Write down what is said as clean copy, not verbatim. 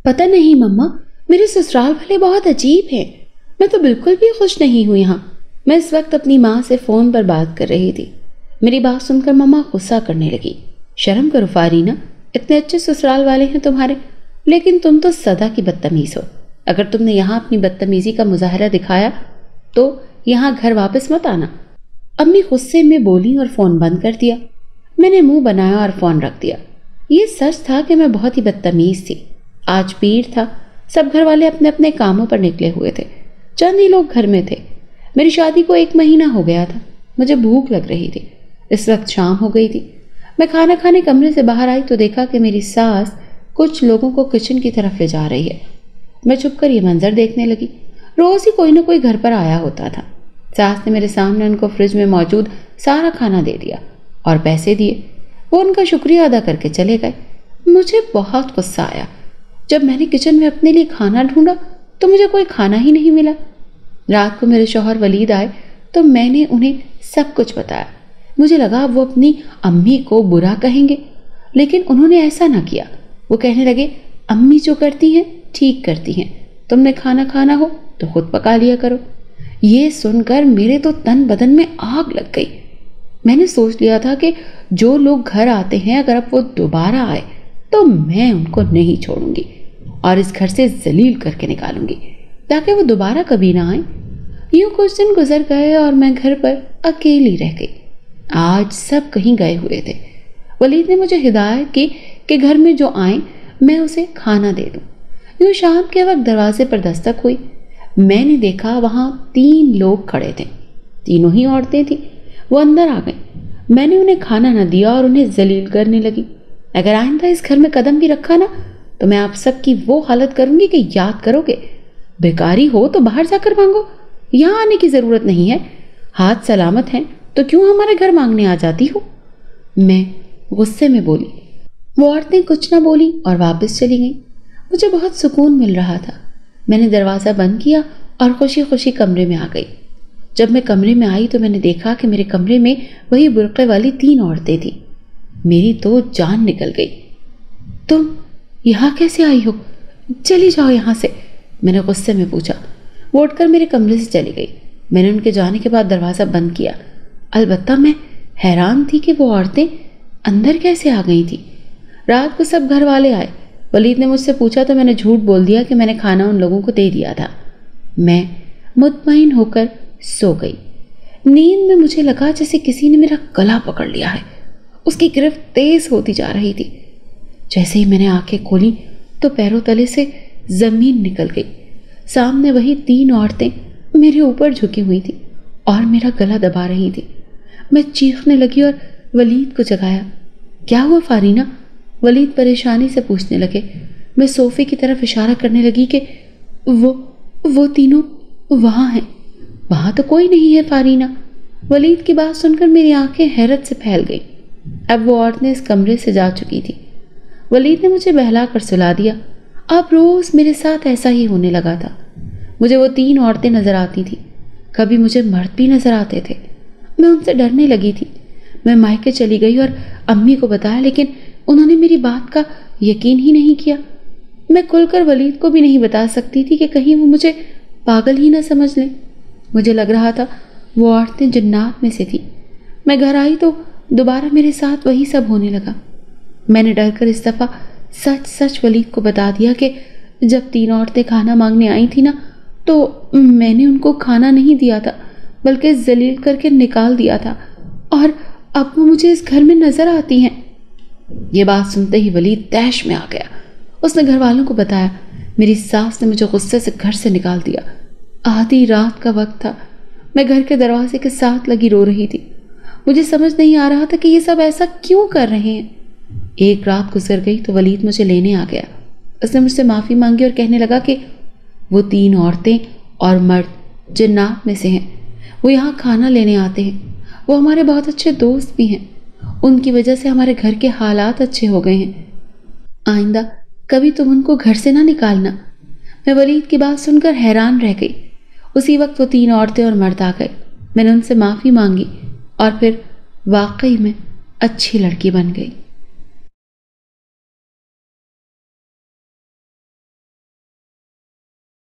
پتہ نہیں مما، میرے سسرال والے بہت عجیب ہیں، میں تو بالکل بھی خوش نہیں ہوں یہاں۔ میں اس وقت اپنی ماں سے فون پر بات کر رہی تھی۔ میری بات سن کر مما غصہ کرنے لگی۔ شرم کرو فارینہ، اتنے اچھے سسرال والے ہیں تمہارے، لیکن تم تو سدا کی بدتمیز ہو۔ اگر تم نے یہاں اپنی بدتمیزی کا مظاہرہ دکھایا تو یہاں گھر واپس مت آنا۔ امی غصے میں بولی اور فون بند کر دیا۔ میں نے منہ بنایا اور فون رکھ دیا۔ یہ سچ تھا کہ میں بہت ہی بدتمیز تھی۔ آج پیر تھا، سب گھر والے اپنے اپنے کاموں پر نکلے ہوئے تھے، چند ہی لوگ گھر میں تھے۔ میری شادی کو 1 مہینہ ہو گیا تھا۔ مجھے بھوک لگ رہی تھی۔ اس وقت شام ہو گئی تھی۔ میں کھانا کھانے کمرے سے باہر آئی تو دیکھا کہ میری ساس کچھ لوگوں کو کچن کی طرف لے جا رہی ہے۔ میں چھپ کر یہ منظر دیکھنے لگی۔ روز ہی کوئی نہ کوئی گھر پر آیا ہوتا تھا۔ ساس نے میرے سامنے ان کو فریج میں موجود سارا کھانا دے دیا اور پیسے دیے۔ وہ ان کا شکریہ ادا کر کے چلے گئے۔ مجھے بہت غصہ آیا۔ جب میں نے کچن میں اپنے لیے کھانا ڈھونڈا تو مجھے کوئی کھانا ہی نہیں ملا۔ رات کو میرے شوہر ولید آئے تو میں نے انہیں سب کچھ بتایا۔ مجھے لگا وہ اپنی امی کو برا کہیں گے، لیکن انہوں نے ایسا نہ کیا۔ وہ کہنے لگے، امی جو کرتی ہیں ٹھیک کرتی ہیں، تم نے کھانا کھانا ہو تو خود پکا لیا کرو۔ یہ سن کر میرے تو تن بدن میں آگ لگ گئی۔ میں نے سوچ لیا تھا کہ جو لوگ گھر آتے ہیں اگر اب وہ دوبارہ آئے تو میں ان کو نہیں چھوڑوں گی اور اس گھر سے ذلیل کر کے نکالوں گی تاکہ وہ دوبارہ کبھی نہ آئیں۔ یوں کچھ دن گزر گئے اور میں گھر پر اکیلی رہ گئی۔ آج سب کہیں گئے ہوئے تھے۔ ولید نے مجھے ہدایت کی کہ گھر میں جو آئیں میں اسے کھانا دے دوں۔ یوں شام کے وقت دروازے پر دستک ہوئی۔ میں نے دیکھا وہاں 3 لوگ کھڑے تھے، تینوں ہی عورتیں تھیں۔ وہ اندر آ گئیں۔ میں نے انہیں کھانا نہ دیا اور انہیں ذلیل کرنے لگی۔ اگر آئندہ اس گھر میں قدم بھی رکھا نا تو میں آپ سب کی وہ حالت کروں گی کہ یاد کرو گے۔ بیکاری ہو تو باہر جا کر مانگو، یہاں آنے کی ضرورت نہیں ہے۔ ہاتھ سلامت ہیں تو کیوں ہمارے گھر مانگنے آ جاتی ہو؟ میں غصے میں بولی۔ وہ عورتیں کچھ نہ بولی اور واپس چلی گئیں۔ مجھے بہت سکون مل رہا تھا۔ میں نے دروازہ بند کیا اور خوشی خوشی کمرے میں آ گئی۔ جب میں کمرے میں آئی تو میں نے دیکھا کہ میرے کمرے میں وہی برقعے والی 3 عورتیں تھیں۔ میری تو جان نکل گئی۔ تم یہاں کیسے آئی ہو؟ چلی جاؤ یہاں سے، میں نے غصے میں پوچھا۔ وہ اٹھ کر میرے کمرے سے چلی گئی۔ میں نے ان کے جانے کے بعد دروازہ بند کیا۔ البتہ میں حیران تھی کہ وہ عورتیں اندر کیسے آ گئی تھیں۔ رات کو سب گھر والے آئے۔ ولید نے مجھ سے پوچھا تو میں نے جھوٹ بول دیا کہ میں نے کھانا ان لوگوں کو دے دیا تھا۔ میں مطمئن ہو کر سو گئی۔ نیند میں مجھے لگا جیسے کسی نے میرا گلا پکڑ لیا ہے۔ اس کی گرفت تیز ہوتی جا رہی تھی۔ جیسے ہی میں نے آنکھیں کھولی تو پیروں تلے سے زمین نکل گئی۔ سامنے وہی 3 عورتیں میرے اوپر جھکی ہوئی تھیں اور میرا گلا دبا رہی تھی۔ میں چیخنے لگی اور ولید کو جگایا۔ کیا ہوا فارینہ؟ ولید پریشانی سے پوچھنے لگے۔ میں صوفے کی طرف اشارہ کرنے لگی کہ وہ تینوں وہاں ہیں۔ وہاں تو کوئی نہیں ہے فارینہ۔ ولید کی بات سن کر میری آنکھیں حیرت سے پھیل گئیں۔ اب وہ عورتیں اس کمرے سے جا چکی تھی۔ ولید نے مجھے بہلا کر سلا دیا۔ اب روز میرے ساتھ ایسا ہی ہونے لگا تھا۔ مجھے وہ 3 عورتیں نظر آتی تھیں، کبھی مجھے مرد بھی نظر آتے تھے۔ میں ان سے ڈرنے لگی تھی۔ میں مائکے چلی گئی اور امی کو بتایا، لیکن انہوں نے میری بات کا یقین ہی نہیں کیا۔ میں کھل کر ولید کو بھی نہیں بتا سکتی تھی کہ کہیں وہ مجھے پاگل ہی نہ سمجھ لیں۔ مجھے لگ رہا تھا وہ عورتیں جنات میں سے تھی۔ میں گھر آئی تو دوبارہ میرے ساتھ وہی سب ہونے لگا۔ میں نے ڈر کر اس دفعہ سچ سچ ولید کو بتا دیا کہ جب 3 عورتیں کھانا مانگنے آئی تھی نا تو میں نے ان کو کھانا نہیں دیا تھا بلکہ ذلیل کر کے نکال دیا تھا، اور اب وہ مجھے اس گھر میں نظر آتی ہیں۔ یہ بات سنتے ہی ولید طیش میں آ گیا۔ اس نے گھر والوں کو بتایا۔ میری ساس نے مجھے غصے سے گھر سے نکال دیا۔ آدھی رات کا وقت تھا۔ میں گھر کے دروازے کے ساتھ لگی رو رہی تھی۔ مجھے سمجھ نہیں آ رہا تھا کہ یہ سب ایسا کیوں کر رہے ہیں۔ ایک رات گزر گئی تو ولید مجھے لینے آ گیا۔ اس نے مجھ سے معافی مانگی اور کہنے لگا کہ وہ 3 عورتیں اور مرد جنات میں سے ہیں، وہ یہاں کھانا لینے آتے ہیں، وہ ہمارے بہت اچھے دوست بھی ہیں، ان کی وجہ سے ہمارے گھر کے حالات اچھے ہو گئے ہیں، آئندہ کبھی تم ان کو گھر سے نہ نکالنا۔ میں ولید کی بات سن کر حیران رہ گئی۔ اسی وقت وہ 3 عورتیں اور مرد آ گئے۔ میں نے ان سے معافی مانگی اور پھر واقعی میں اچھی لڑکی بن گئی۔